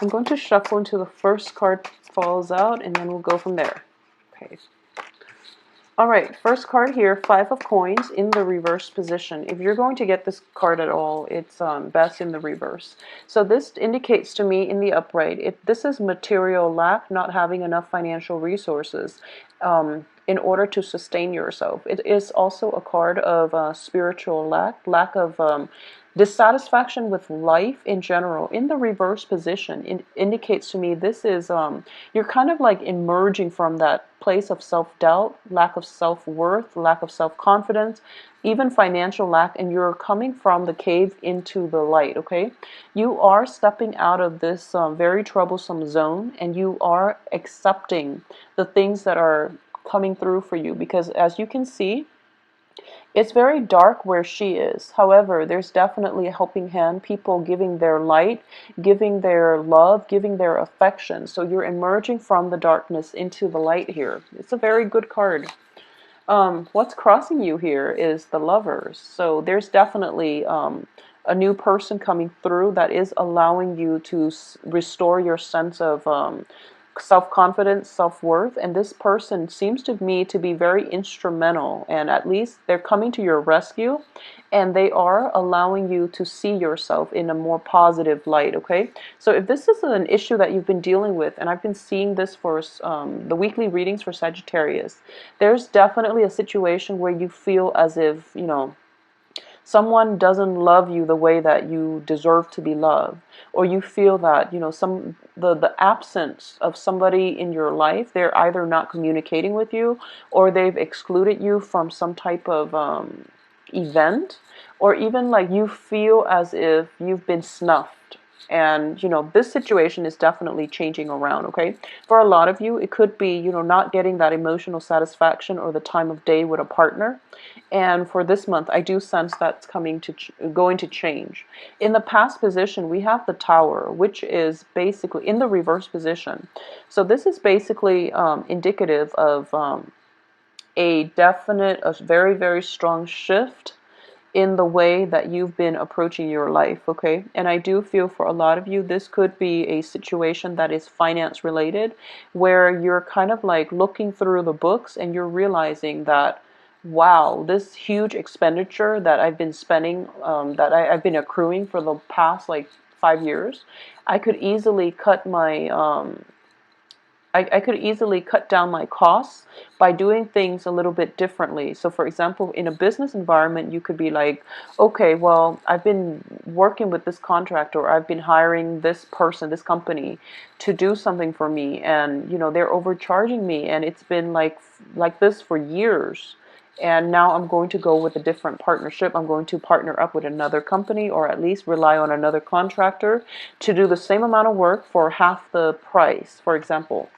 I'm going to shuffle until the first card falls out, and then we'll go from there. Okay. All right, first card here, Five of Coins in the reverse position. If you're going to get this card at all, it's best in the reverse. So this indicates to me in the upright, this is material lack, not having enough financial resources in order to sustain yourself. It is also a card of spiritual lack of dissatisfaction with life in general. In the reverse position, it indicates to me this is you're kind of like emerging from that place of self-doubt, lack of self-worth, lack of self-confidence, even financial lack, and you're coming from the cave into the light. Okay, you are stepping out of this very troublesome zone, and you are accepting the things that are coming through for you, because as you can see, it's very dark where she is. However, there's definitely a helping hand, people giving their light, giving their love, giving their affection. So you're emerging from the darkness into the light here. It's a very good card. What's crossing you here is the Lovers. So there's definitely a new person coming through that is allowing you to restore your sense of self-confidence, self-worth, and this person seems to me to be very instrumental, and at least they're coming to your rescue, and they are allowing you to see yourself in a more positive light. Okay, so if this is an issue that you've been dealing with, and I've been seeing this for the weekly readings for Sagittarius, there's definitely a situation where you feel as if, you know, someone doesn't love you the way that you deserve to be loved, or you feel that, you know, the absence of somebody in your life, they're either not communicating with you, or they've excluded you from some type of event, or even like you feel as if you've been snuffed. And, you know, this situation is definitely changing around. Okay, for a lot of you, it could be, you know, not getting that emotional satisfaction or the time of day with a partner. And for this month, I do sense that's going to change. In the past position, we have the Tower, which is basically in the reverse position. So this is basically indicative of a very, very strong shift in the way that you've been approaching your life. Okay, and I do feel for a lot of you, this could be a situation that is finance related, where you're kind of like looking through the books and you're realizing that, wow, this huge expenditure that I've been spending, I've been accruing for the past like 5 years, I could easily cut my I could easily cut down my costs by doing things a little bit differently. So for example, in a business environment, you could be like, okay, well, I've been working with this contractor, or I've been hiring this person, this company to do something for me, and you know, they're overcharging me, and it's been like this for years. And now I'm going to go with a different partnership. I'm going to partner up with another company, or at least rely on another contractor to do the same amount of work for half the price, for example.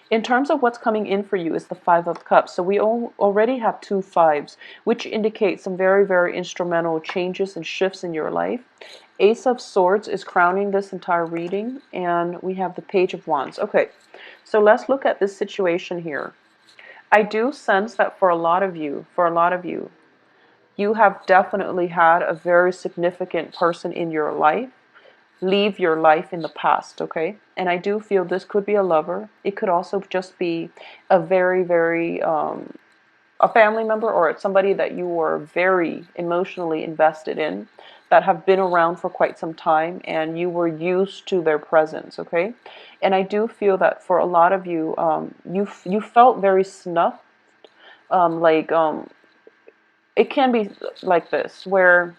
In terms of what's coming in for you is the Five of Cups. So we already have two fives, which indicate some very, very instrumental changes and shifts in your life. Ace of Swords is crowning this entire reading, and we have the Page of Wands. Okay, so let's look at this situation here. I do sense that for a lot of you, you have definitely had a very significant person in your life leave your life in the past, okay? And I do feel this could be a lover. It could also just be a very, very, a family member, or somebody that you were very emotionally invested in, that have been around for quite some time, and you were used to their presence, okay? And I do feel that for a lot of you, you felt very snuffed, it can be like this, where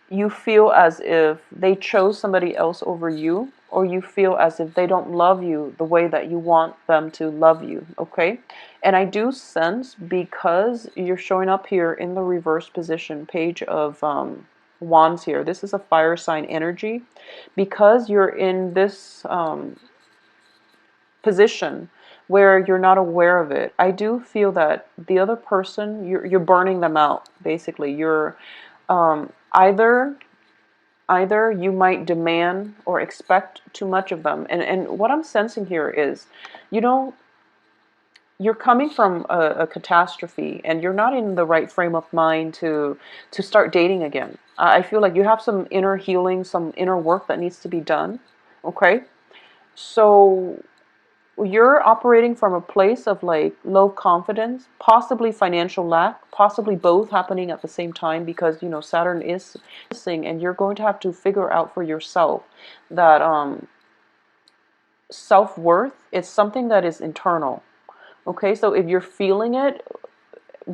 you feel as if they chose somebody else over you, or you feel as if they don't love you the way that you want them to love you, okay? And I do sense, because you're showing up here in the reverse position, Page of Wands here, this is a fire sign energy, because you're in this position where you're not aware of it. I do feel that the other person, you're burning them out, basically. You're either you might demand or expect too much of them. And what I'm sensing here is, you know, you're coming from a catastrophe, and you're not in the right frame of mind to start dating again. I feel like you have some inner healing, some inner work that needs to be done. okay? So you're operating from a place of like low confidence, possibly financial lack, possibly both happening at the same time, because you know Saturn is missing, and you're going to have to figure out for yourself that self-worth is something that is internal. Okay, so if you're feeling it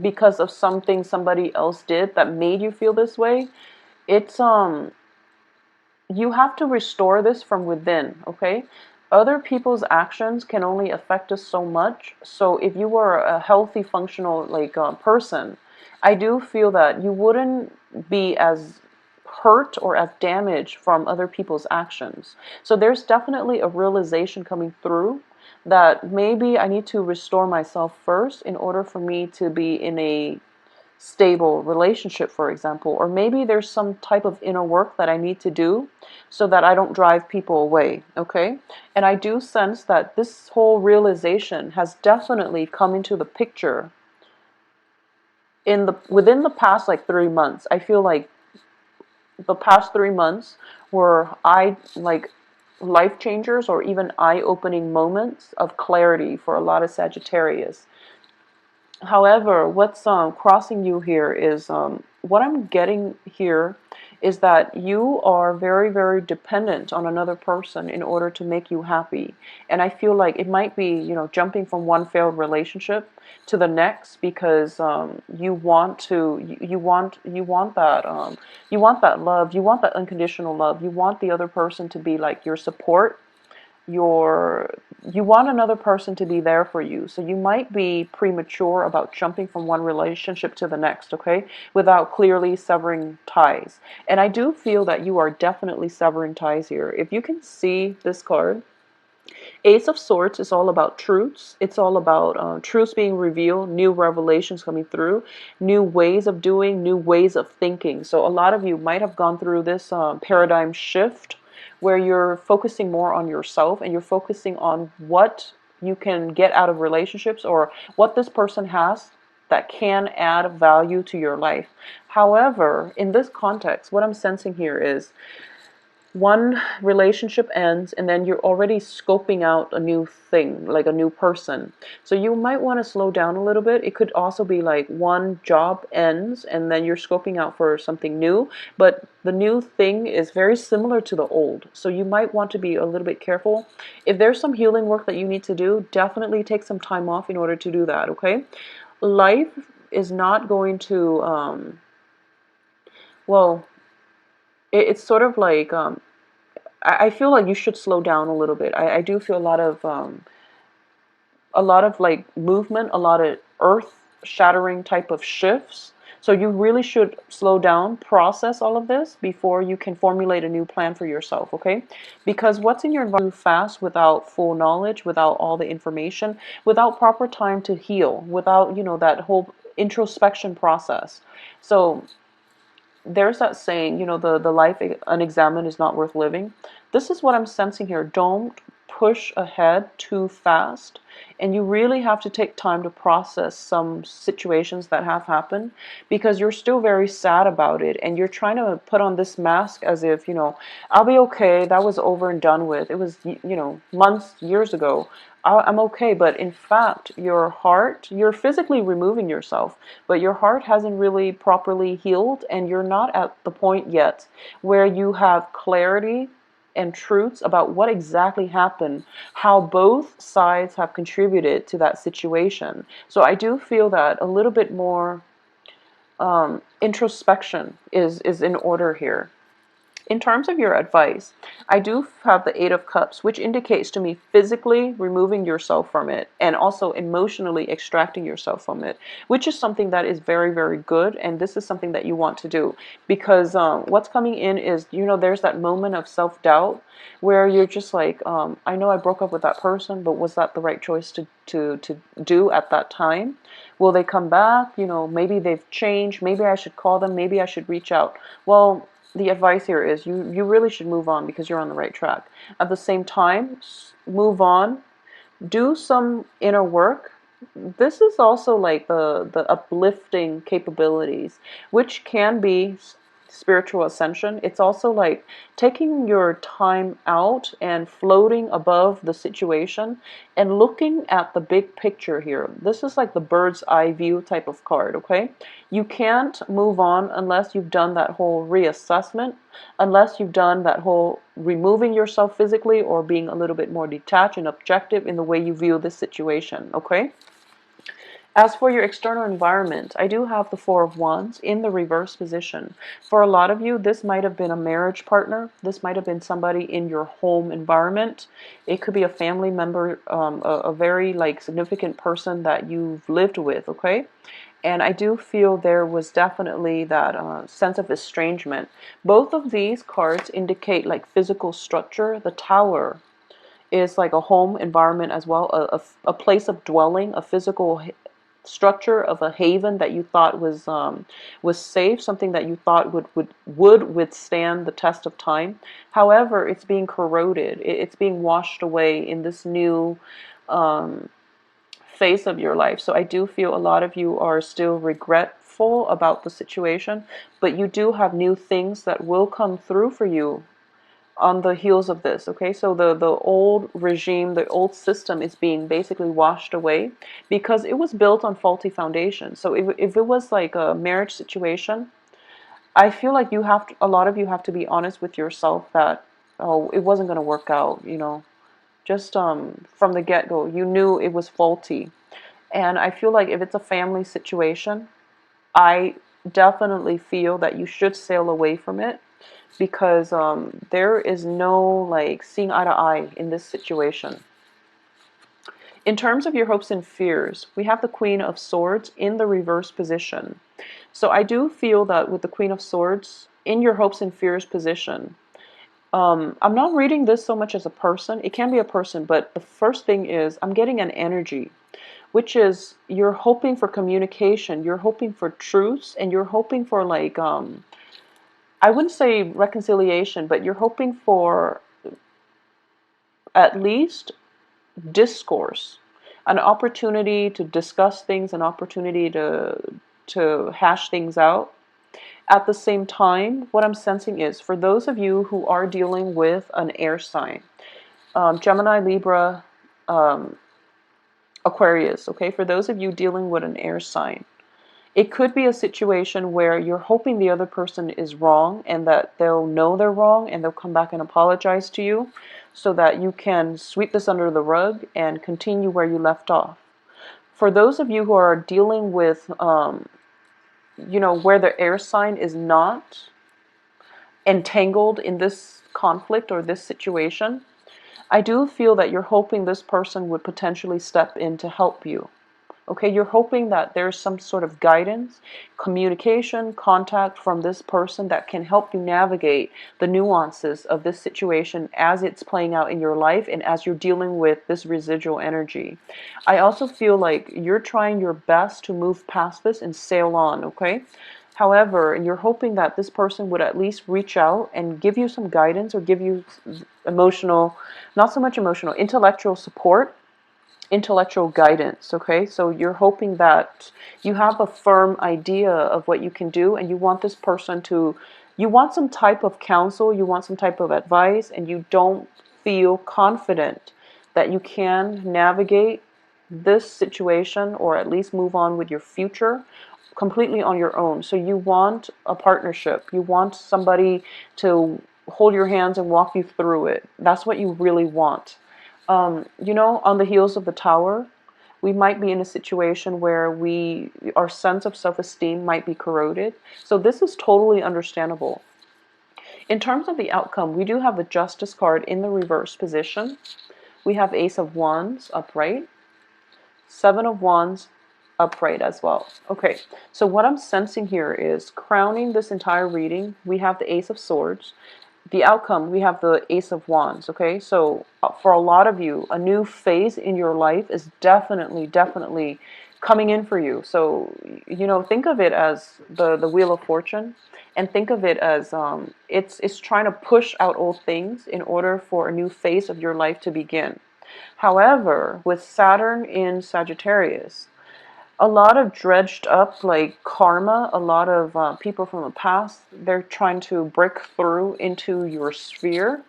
because of something somebody else did that made you feel this way, it's you have to restore this from within, okay? Other people's actions can only affect us so much. So if you were a healthy, functional like person, I do feel that you wouldn't be as hurt or as damaged from other people's actions. So there's definitely a realization coming through that maybe I need to restore myself first in order for me to be in a stable relationship, for example, or maybe there's some type of inner work that I need to do so that I don't drive people away, okay? And I do sense that this whole realization has definitely come into the picture in the within the past like 3 months. I feel like the past 3 months were life changers or even eye-opening moments of clarity for a lot of Sagittarius. However, what's crossing you here is what I'm getting here is that you are very, very dependent on another person in order to make you happy. And I feel like it might be, you know, jumping from one failed relationship to the next because you want that love, you want that unconditional love, you want the other person to be like your support, your you want another person to be there for you. So you might be premature about jumping from one relationship to the next, okay, without clearly severing ties. And I do feel that you are definitely severing ties here. If you can see this card, Ace of Swords is all about truths. It's all about truths being revealed, new revelations coming through, new ways of doing, new ways of thinking. So a lot of you might have gone through this paradigm shift where you're focusing more on yourself and you're focusing on what you can get out of relationships or what this person has that can add value to your life. However, in this context, what I'm sensing here is one relationship ends and then you're already scoping out a new thing, like a new person. So you might want to slow down a little bit. It could also be like one job ends and then you're scoping out for something new, but the new thing is very similar to the old. So you might want to be a little bit careful. If there's some healing work that you need to do, definitely take some time off in order to do that, okay? Life is not going to, well, it's sort of like I feel like you should slow down a little bit. I do feel a lot of like movement, a lot of earth shattering type of shifts. So you really should slow down, process all of this before you can formulate a new plan for yourself, okay? Because what's in your environment too fast without full knowledge, without all the information, without proper time to heal, without, you know, that whole introspection process. So there's that saying, you know, the life unexamined is not worth living. This is what I'm sensing here. Don't push ahead too fast. And you really have to take time to process some situations that have happened because you're still very sad about it. And you're trying to put on this mask as if, you know, I'll be okay. That was over and done with. It was, you know, months, years ago. I'm okay. But in fact, your heart, you're physically removing yourself, but your heart hasn't really properly healed. And you're not at the point yet where you have clarity and truths about what exactly happened, how both sides have contributed to that situation. So I do feel that a little bit more introspection is in order here. In terms of your advice, I do have the Eight of Cups, which indicates to me physically removing yourself from it and also emotionally extracting yourself from it, which is something that is very, very good. And this is something that you want to do because what's coming in is, you know, there's that moment of self-doubt where you're just like, I know I broke up with that person, but was that the right choice to do at that time? Will they come back? You know, maybe they've changed. Maybe I should call them. Maybe I should reach out. Well, the advice here is you really should move on because you're on the right track. At the same time, move on, do some inner work. This is also like the uplifting capabilities, which can be spiritual ascension. It's also like taking your time out and floating above the situation and looking at the big picture here. This is like the bird's eye view type of card, okay? You can't move on unless you've done that whole reassessment, unless you've done that whole removing yourself physically or being a little bit more detached and objective in the way you view this situation, okay? As for your external environment, I do have the Four of Wands in the reverse position. For a lot of you, this might have been a marriage partner. This might have been somebody in your home environment. It could be a family member, a very like significant person that you've lived with, okay? And I do feel there was definitely that sense of estrangement. Both of these cards indicate like physical structure. The Tower is like a home environment as well, a place of dwelling, a physical structure of a haven that you thought was safe, something that you thought would withstand the test of time. However, it's being corroded. It's being washed away in this new phase of your life. So I do feel a lot of you are still regretful about the situation, but you do have new things that will come through for you on the heels of this, okay? So the old regime, the old system is being basically washed away because it was built on faulty foundation. So if it was like a marriage situation, I feel like you have to, a lot of you have to be honest with yourself that, oh, it wasn't going to work out, you know. Just from the get-go, you knew it was faulty. And I feel like if it's a family situation, I definitely feel that you should sail away from it because there is no like seeing eye to eye in this situation. In terms of your hopes and fears, we have the Queen of Swords in the reverse position. So I do feel that with the Queen of Swords in your hopes and fears position, I'm not reading this so much as a person. It can be a person, but the first thing is I'm getting an energy, which is you're hoping for communication, you're hoping for truths, and you're hoping for like I wouldn't say reconciliation, but you're hoping for at least discourse, an opportunity to discuss things, an opportunity to hash things out. At the same time, what I'm sensing is for those of you who are dealing with an air sign, Gemini, Libra, Aquarius, okay, for those of you dealing with an air sign, it could be a situation where you're hoping the other person is wrong and that they'll know they're wrong and they'll come back and apologize to you so that you can sweep this under the rug and continue where you left off. For those of you who are dealing with, where the air sign is not entangled in this conflict or this situation, I do feel that you're hoping this person would potentially step in to help you. Okay, you're hoping that there's some sort of guidance, communication, contact from this person that can help you navigate the nuances of this situation as it's playing out in your life and as you're dealing with this residual energy. I also feel like you're trying your best to move past this and sail on, okay? However, you're hoping that this person would at least reach out and give you some guidance or give you emotional, not so much emotional, intellectual support, intellectual guidance, okay? So you're hoping that you have a firm idea of what you can do and you want this person to, you want some type of counsel, you want some type of advice, and you don't feel confident that you can navigate this situation or at least move on with your future completely on your own. So you want a partnership. You want somebody to hold your hands and walk you through it. That's what you really want. On the heels of the Tower, we might be in a situation where our sense of self-esteem might be corroded. So this is totally understandable. In terms of the outcome, we do have the Justice card in the reverse position. We have Ace of Wands upright, Seven of Wands upright as well. Okay, so what I'm sensing here is crowning this entire reading, we have the Ace of Swords. The outcome, we have the Ace of Wands, okay? So for a lot of you, a new phase in your life is definitely coming in for you. So, think of it as the Wheel of Fortune, and think of it as it's trying to push out old things in order for a new phase of your life to begin. However, with Saturn in Sagittarius, a lot of dredged up like karma, a lot of people from the past, they're trying to break through into your sphere.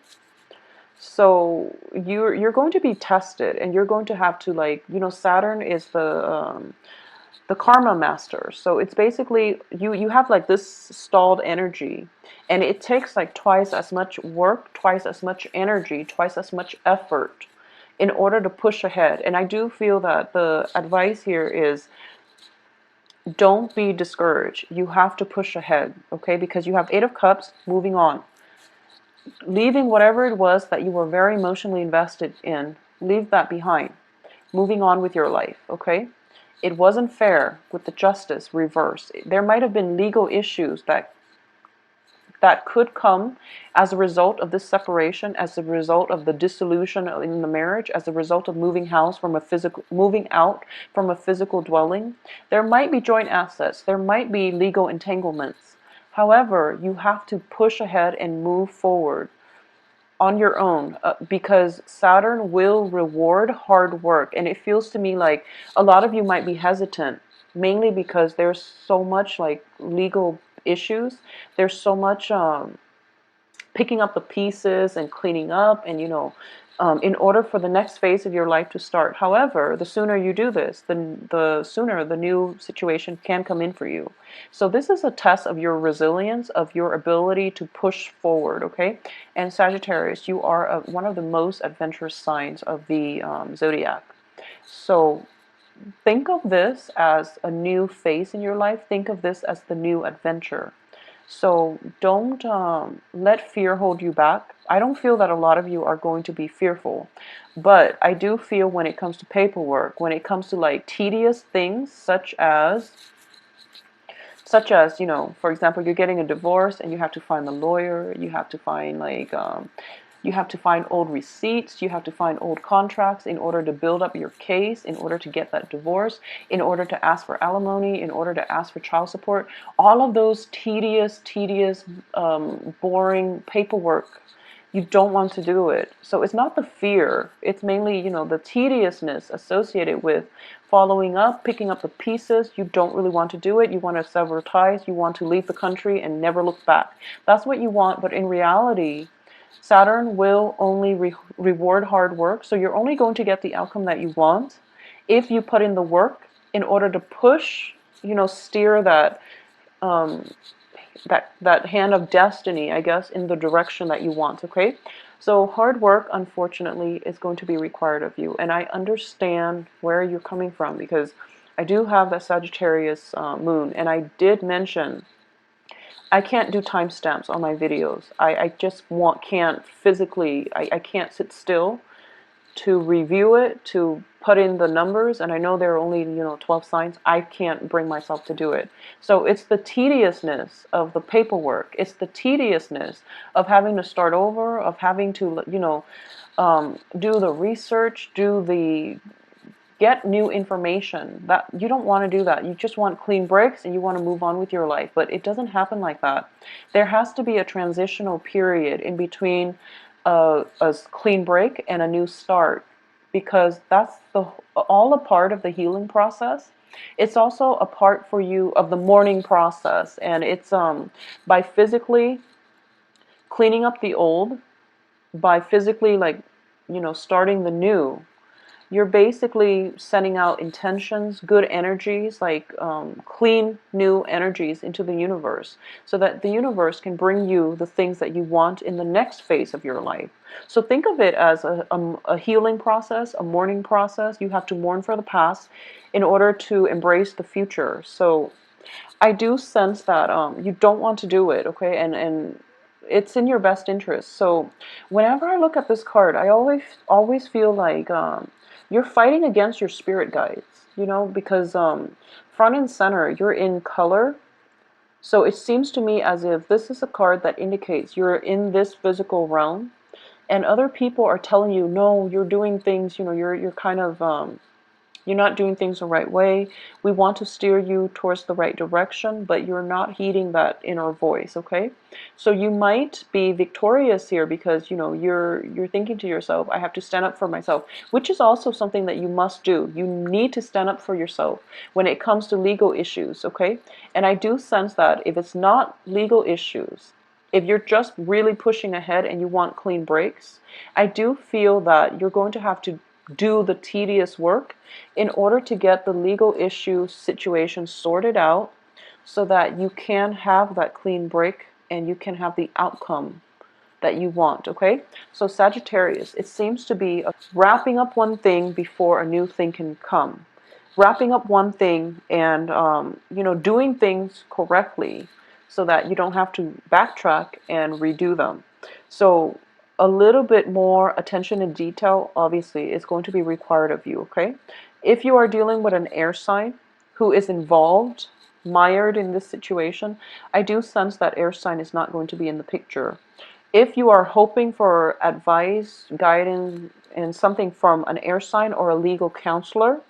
So you're going to be tested, and you're going to have to, like, Saturn is the karma master. So it's basically you have like this stalled energy, and it takes like twice as much work, twice as much energy, twice as much effort in order to push ahead. And I do feel that the advice here is, don't be discouraged. You have to push ahead, okay? Because you have Eight of Cups, moving on. Leaving whatever it was that you were very emotionally invested in, leave that behind. Moving on with your life, okay? It wasn't fair with the justice reverse. There might have been legal issues that could come as a result of this separation, as a result of the dissolution in the marriage, as a result of moving out from a physical dwelling. There might be joint assets, there might be legal entanglements. However, you have to push ahead and move forward on your own, because Saturn will reward hard work. And it feels to me like a lot of you might be hesitant, mainly because there's so much like legal issues. There's so much picking up the pieces and cleaning up, and in order for the next phase of your life to start. However, the sooner you do this, the sooner the new situation can come in for you. So this is a test of your resilience, of your ability to push forward, okay? And Sagittarius, you are one of the most adventurous signs of the zodiac. So think of this as a new phase in your life. Think of this as the new adventure. So don't let fear hold you back. I don't feel that a lot of you are going to be fearful, but I do feel when it comes to paperwork, when it comes to like tedious things, such as, for example, you're getting a divorce and you have to find the lawyer, you have to find like you have to find old receipts, you have to find old contracts in order to build up your case, in order to get that divorce, in order to ask for alimony, in order to ask for child support. All of those tedious, boring paperwork, you don't want to do it. So it's not the fear, it's mainly, the tediousness associated with following up, picking up the pieces. You don't really want to do it. You want to sever ties. You want to leave the country and never look back. That's what you want, but in reality, Saturn will only reward hard work, so you're only going to get the outcome that you want if you put in the work in order to push, steer um, that hand of destiny, I guess, in the direction that you want, okay? So hard work, unfortunately, is going to be required of you, and I understand where you're coming from, because I do have that Sagittarius moon, and I did mention I can't do timestamps on my videos. I just can't physically, I can't sit still to review it, to put in the numbers, and I know there are only, 12 signs. I can't bring myself to do it. So it's the tediousness of the paperwork. It's the tediousness of having to start over, of having to, do the research, get new information. That you don't want to do that. You just want clean breaks and you want to move on with your life. But it doesn't happen like that. There has to be a transitional period in between a clean break and a new start, because that's all a part of the healing process. It's also a part for you of the mourning process, and it's by physically cleaning up the old, by physically starting the new. You're basically sending out intentions, good energies, like clean, new energies into the universe, so that the universe can bring you the things that you want in the next phase of your life. So think of it as a healing process, a mourning process. You have to mourn for the past in order to embrace the future. So I do sense that you don't want to do it, okay? And it's in your best interest. So whenever I look at this card, I always feel like you're fighting against your spirit guides, because front and center, you're in color. So it seems to me as if this is a card that indicates you're in this physical realm, and other people are telling you, no, you're doing things, you're kind of You're not doing things the right way. We want to steer you towards the right direction, but you're not heeding that inner voice, okay? So you might be victorious here because, you know, you're thinking to yourself, I have to stand up for myself, which is also something that you must do. You need to stand up for yourself when it comes to legal issues, okay? And I do sense that if it's not legal issues, if you're just really pushing ahead and you want clean breaks, I do feel that you're going to have to do the tedious work in order to get the legal issue situation sorted out so that you can have that clean break and you can have the outcome that you want, okay? So Sagittarius, it seems to be wrapping up one thing before a new thing can come. Wrapping up one thing and, you know, doing things correctly so that you don't have to backtrack and redo them. So a little bit more attention and detail, obviously, is going to be required of you, okay? If you are dealing with an air sign who is involved, mired in this situation, I do sense that air sign is not going to be in the picture. If you are hoping for advice, guidance, and something from an air sign or a legal counselor,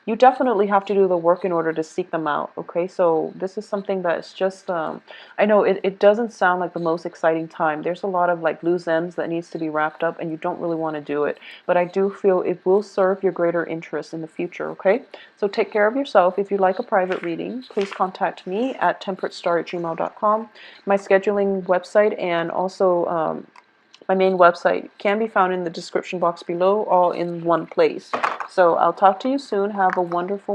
you definitely have to do the work in order to seek them out, okay? So this is something that's just, I know it doesn't sound like the most exciting time. There's a lot of like loose ends that needs to be wrapped up and you don't really want to do it. But I do feel it will serve your greater interest in the future, okay? So take care of yourself. If you'd like a private reading, please contact me at temperatestar@gmail.com. My scheduling website and also my main website can be found in the description box below, all in one place. So I'll talk to you soon. Have a wonderful